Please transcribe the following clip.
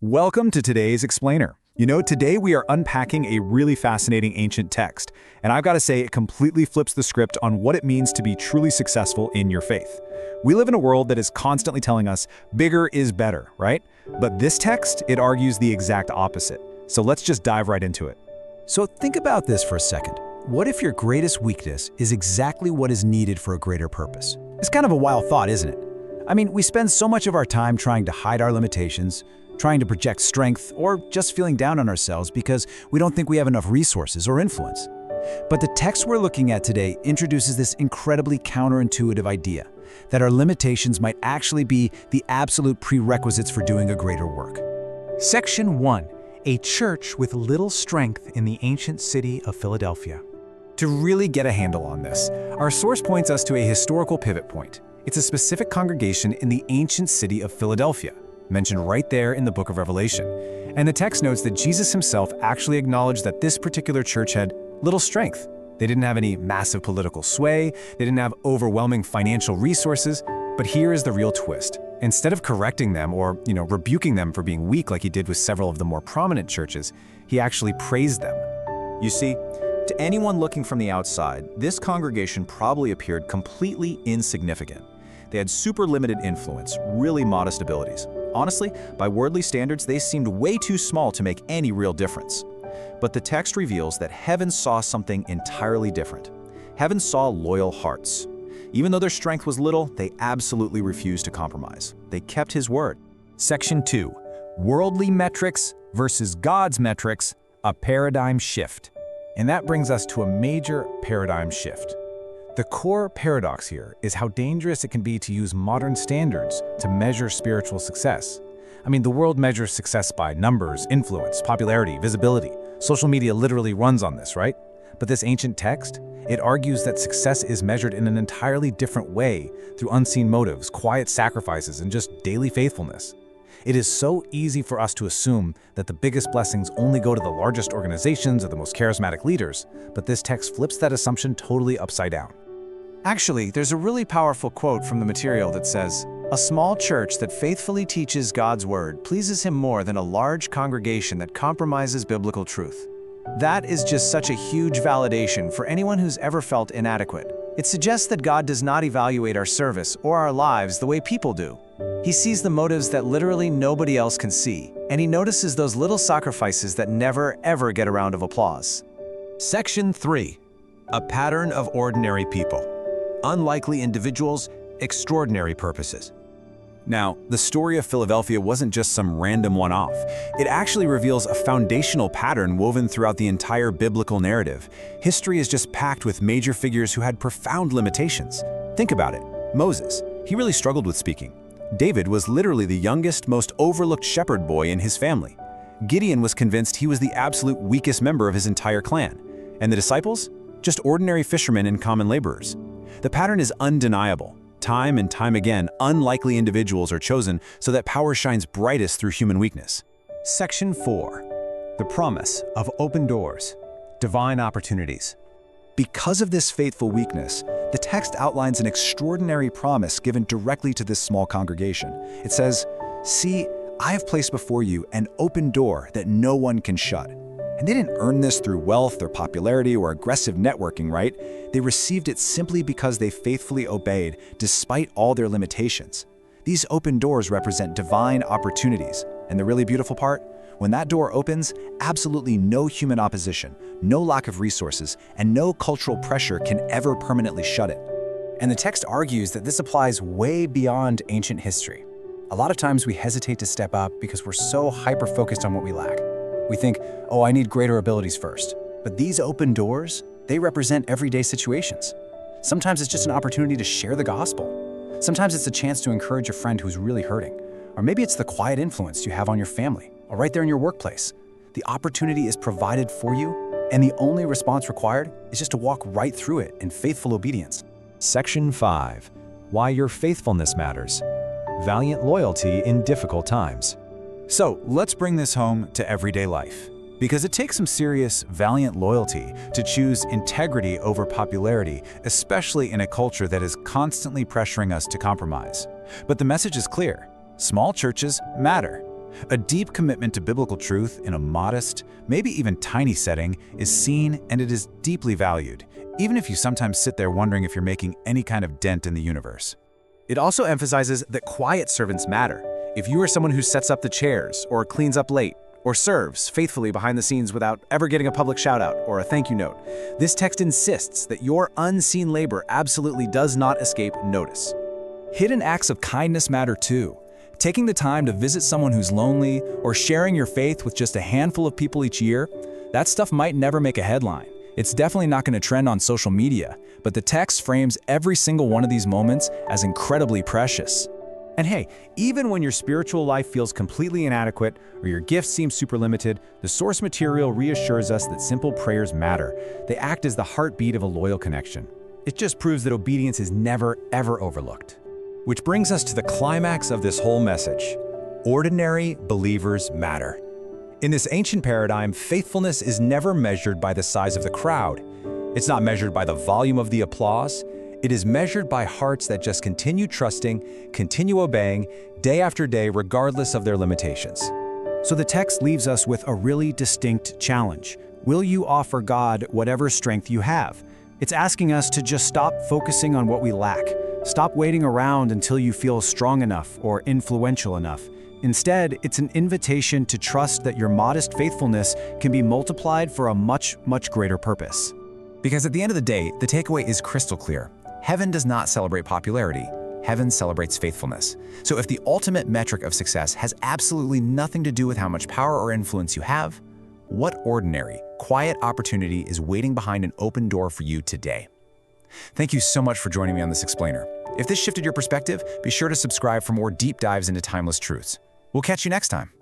Welcome to today's Explainer. Today we are unpacking a really fascinating ancient text, and I've got to say it completely flips the script on what it means to be truly successful in your faith. We live in a world that is constantly telling us bigger is better, right? But this text, it argues the exact opposite. So let's just dive right into it. So think about this for a second. What if your greatest weakness is exactly what is needed for a greater purpose? It's kind of a wild thought, isn't it? I mean, we spend so much of our time trying to hide our limitations, trying to project strength, or just feeling down on ourselves because we don't think we have enough resources or influence. But the text we're looking at today introduces this incredibly counterintuitive idea that our limitations might actually be the absolute prerequisites for doing a greater work. Section 1. A church with little strength in the ancient city of Philadelphia. To really get a handle on this, our source points us to a historical pivot point. It's a specific congregation in the ancient city of Philadelphia, mentioned right there in the book of Revelation. And the text notes that Jesus himself actually acknowledged that this particular church had little strength. They didn't have any massive political sway, they didn't have overwhelming financial resources, but here is the real twist. Instead of correcting them or, rebuking them for being weak like he did with several of the more prominent churches, he actually praised them. You see, to anyone looking from the outside, this congregation probably appeared completely insignificant. They had super limited influence, really modest abilities. Honestly, by worldly standards, they seemed way too small to make any real difference. But the text reveals that heaven saw something entirely different. Heaven saw loyal hearts. Even though their strength was little, they absolutely refused to compromise. They kept his word. Section 2. Worldly metrics versus God's metrics, a paradigm shift. And that brings us to a major paradigm shift. The core paradox here is how dangerous it can be to use modern standards to measure spiritual success. I mean, the world measures success by numbers, influence, popularity, visibility. Social media literally runs on this, right? But this ancient text, it argues that success is measured in an entirely different way through unseen motives, quiet sacrifices, and just daily faithfulness. It is so easy for us to assume that the biggest blessings only go to the largest organizations or the most charismatic leaders, but this text flips that assumption totally upside down. Actually, there's a really powerful quote from the material that says, "A small church that faithfully teaches God's word pleases him more than a large congregation that compromises biblical truth." That is just such a huge validation for anyone who's ever felt inadequate. It suggests that God does not evaluate our service or our lives the way people do. He sees the motives that literally nobody else can see, and he notices those little sacrifices that never, ever get a round of applause. Section 3. A pattern of ordinary people. Unlikely individuals, extraordinary purposes. Now, the story of Philadelphia wasn't just some random one-off. It actually reveals a foundational pattern woven throughout the entire biblical narrative. History is just packed with major figures who had profound limitations. Think about it. Moses, he really struggled with speaking. David was literally the youngest, most overlooked shepherd boy in his family. Gideon was convinced he was the absolute weakest member of his entire clan. And the disciples? Just ordinary fishermen and common laborers. The pattern is undeniable. Time and time again, unlikely individuals are chosen so that power shines brightest through human weakness. Section 4. The promise of open doors, divine opportunities. Because of this faithful weakness, the text outlines an extraordinary promise given directly to this small congregation. It says, "See, I have placed before you an open door that no one can shut." And they didn't earn this through wealth or popularity or aggressive networking, right? They received it simply because they faithfully obeyed, despite all their limitations. These open doors represent divine opportunities. And the really beautiful part? When that door opens, absolutely no human opposition, no lack of resources, and no cultural pressure can ever permanently shut it. And the text argues that this applies way beyond ancient history. A lot of times we hesitate to step up because we're so hyper-focused on what we lack. We think, oh, I need greater abilities first. But these open doors, they represent everyday situations. Sometimes it's just an opportunity to share the gospel. Sometimes it's a chance to encourage a friend who's really hurting. Or maybe it's the quiet influence you have on your family, or right there in your workplace. The opportunity is provided for you, and the only response required is just to walk right through it in faithful obedience. Section 5. Why your faithfulness matters. Valiant loyalty in difficult times. So let's bring this home to everyday life. Because it takes some serious, valiant loyalty to choose integrity over popularity, especially in a culture that is constantly pressuring us to compromise. But the message is clear. Small churches matter. A deep commitment to biblical truth in a modest, maybe even tiny setting is seen and it is deeply valued, even if you sometimes sit there wondering if you're making any kind of dent in the universe. It also emphasizes that quiet servants matter. If you are someone who sets up the chairs, or cleans up late, or serves faithfully behind the scenes without ever getting a public shout-out or a thank you note, this text insists that your unseen labor absolutely does not escape notice. Hidden acts of kindness matter too. Taking the time to visit someone who's lonely or sharing your faith with just a handful of people each year, that stuff might never make a headline. It's definitely not going to trend on social media, but the text frames every single one of these moments as incredibly precious. And hey, even when your spiritual life feels completely inadequate or your gifts seem super limited, the source material reassures us that simple prayers matter. They act as the heartbeat of a loyal connection. It just proves that obedience is never, ever overlooked. Which brings us to the climax of this whole message. Ordinary believers matter. In this ancient paradigm, faithfulness is never measured by the size of the crowd. It's not measured by the volume of the applause. It is measured by hearts that just continue trusting, continue obeying, day after day, regardless of their limitations. So the text leaves us with a really distinct challenge. Will you offer God whatever strength you have? It's asking us to just stop focusing on what we lack. Stop waiting around until you feel strong enough or influential enough. Instead, it's an invitation to trust that your modest faithfulness can be multiplied for a much, much greater purpose. Because at the end of the day, the takeaway is crystal clear. Heaven does not celebrate popularity. Heaven celebrates faithfulness. So if the ultimate metric of success has absolutely nothing to do with how much power or influence you have, what ordinary, quiet opportunity is waiting behind an open door for you today? Thank you so much for joining me on this explainer. If this shifted your perspective, be sure to subscribe for more deep dives into timeless truths. We'll catch you next time.